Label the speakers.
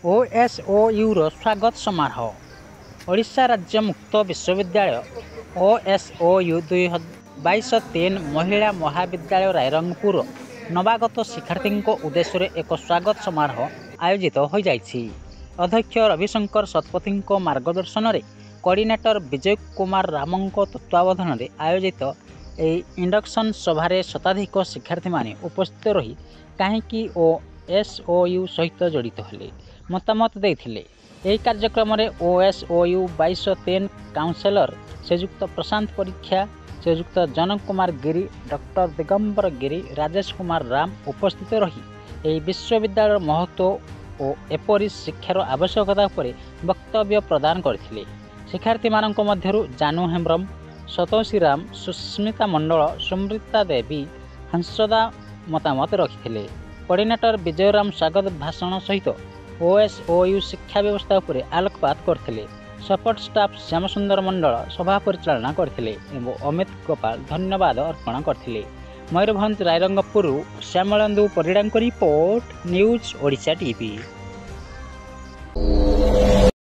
Speaker 1: OSOU ର स्वागत समारोह। ओडिशा राज्य मुक्त विश्वविद्यालय OSOU 2022-23 महिला महाविद्यालय रायरंगपुर नवागत शिक्षार्थी उद्देश्य एक स्वागत समारोह आयोजित हो जाइछि। अध्यक्ष रविशंकर शतपथी मार्गदर्शन में कोऑर्डिनेटर विजय कुमार राम तत्वावधान में आयोजित इंडक्शन सभारे शताधिक शिक्षार्थी माने उपस्थित रही कहीं OSOU सहित जड़ित हेले मतामत देथिले। यह कार्यक्रम में OSOU 22-23 काउंसिलर श्रीजुक्त प्रशांत परीक्षा, श्रीजुक्त जनक कुमार गिरी, डॉक्टर दिगंबर गिरी, राजेश कुमार राम उपस्थित रही यह विश्वविद्यालय महत्व और एपरी शिक्षार आवश्यकता पर वक्तव्य प्रदान करथिले। शिक्षार्थी मानक मध्यरु जानू हेम्ब्रम, सतोषी राम, सुस्मिता मंडल, सुमृता देवी, हंसदा मतामत रखिथिले। कोऑर्डिनेटर विजयराम स्वागत भाषण सहित OSOU शिक्षा व्यवस्था पर आलोकपात करथिले। सपोर्ट स्टाफ श्यामसुंदर मंडल सभा परिचालना करथिले एवं अमित गोपाल धन्यवाद अर्पण करथिले। मयूरभंज रायरंगपुर श्यामलेन्दु परिडांको रिपोर्ट, न्यूज ओडिशा टीवी।